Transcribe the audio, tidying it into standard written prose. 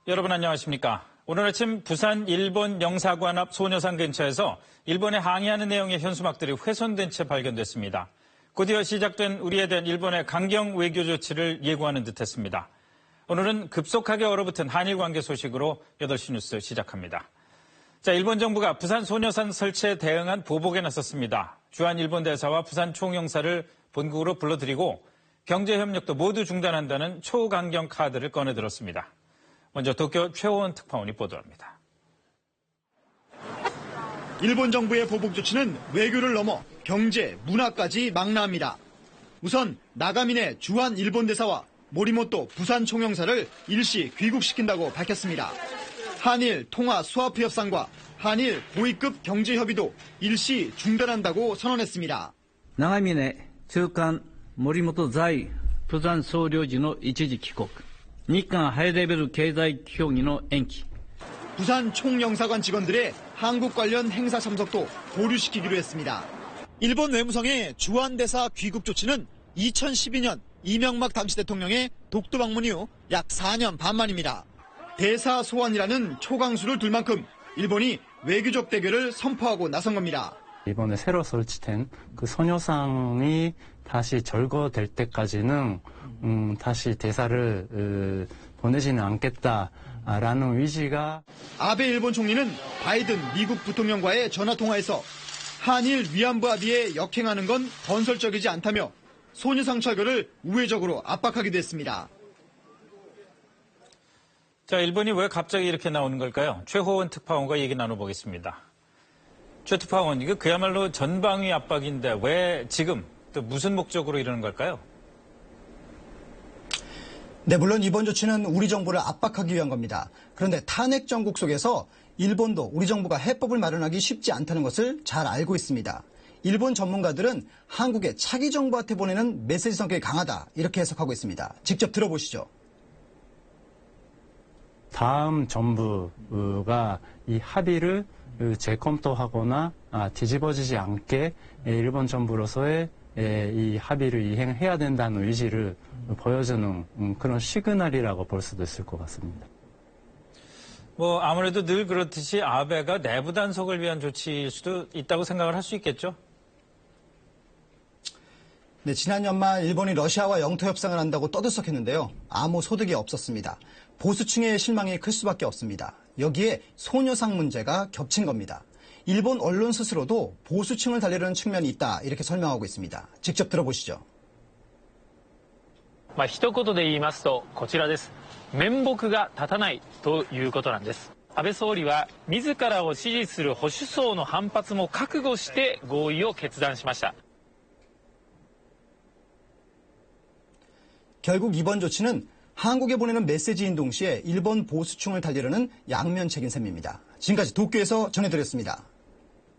여러분 안녕하십니까. 오늘 아침 부산 일본 영사관 앞 소녀상 근처에서 일본에 항의하는 내용의 현수막들이 훼손된 채 발견됐습니다. 곧이어 시작된 우리에 대한 일본의 강경 외교 조치를 예고하는 듯했습니다. 오늘은 급속하게 얼어붙은 한일 관계 소식으로 8시 뉴스 시작합니다. 일본 정부가 부산 소녀상 설치에 대응한 보복에 나섰습니다. 주한 일본 대사와 부산 총영사를 본국으로 불러들이고 경제 협력도 모두 중단한다는 초강경 카드를 꺼내들었습니다. 먼저 도쿄 최호원 특파원이 보도합니다. 일본 정부의 보복 조치는 외교를 넘어 경제, 문화까지 망라합니다. 우선 나가미네 주한 일본 대사와 모리모토 부산 총영사를 일시 귀국시킨다고 밝혔습니다. 한일 통화 수화프 협상과 한일 고위급 경제 협의도 일시 중단한다고 선언했습니다. 나가미네 주한 모리모토在부산総領事の一時帰国。日韓ハイレベル経済協議の延期。 부산 총영사관 직원들의 한국 관련 행사 참석도 보류시키기로 했습니다. 일본 외무성의 주한 대사 귀국 조치는 2012년 이명박 당시 대통령의 독도 방문 이후 약 4년 반 만입니다. 대사 소환이라는 초강수를 둘 만큼 일본이 외교적 대결을 선포하고 나선 겁니다. 이번에 새로 설치된 그 소녀상이 다시 절거될 때까지는 다시 대사를 보내지는 않겠다라는 의지가. 아베 일본 총리는 바이든 미국 부통령과의 전화통화에서 한일 위안부 합의에 역행하는 건 건설적이지 않다며 소녀상 철거를 우회적으로 압박하기도 했습니다. 일본이 왜 갑자기 이렇게 나오는 걸까요? 최호원 특파원과 얘기 나눠보겠습니다. 최 특파원, 이거 그야말로 전방위 압박인데 왜 지금 또 무슨 목적으로 이러는 걸까요? 네, 물론 이번 조치는 우리 정부를 압박하기 위한 겁니다. 그런데 탄핵 정국 속에서 일본도 우리 정부가 해법을 마련하기 쉽지 않다는 것을 잘 알고 있습니다. 일본 전문가들은 한국의 차기 정부한테 보내는 메시지 성격이 강하다, 이렇게 해석하고 있습니다. 직접 들어보시죠. 다음 정부가 이 합의를 재검토하거나 뒤집어지지 않게 일본 정부로서의 이 합의를 이행해야 된다는 의지를 보여주는 그런 시그널이라고 볼 수도 있을 것 같습니다. 아무래도 늘 그렇듯이 아베가 내부 단속을 위한 조치일 수도 있다고 생각을 할 수 있겠죠? 네, 지난 연말 일본이 러시아와 영토 협상을 한다고 떠들썩했는데요. 아무 소득이 없었습니다. 보수층의 실망이 클 수밖에 없습니다. 여기에 소녀상 문제가 겹친 겁니다. 일본 언론 스스로도 보수층을 달래려는 측면이 있다, 이렇게 설명하고 있습니다. 직접 들어보시죠. 一言で言いますとこちらです。面目が立たないということなんです。安倍総理は自らを支持する保守層の反発も覚悟して合意を決断しました。 결국 이번 조치는 한국에 보내는 메시지인 동시에 일본 보수층을 달래려는 양면책인 셈입니다. 지금까지 도쿄에서 전해드렸습니다.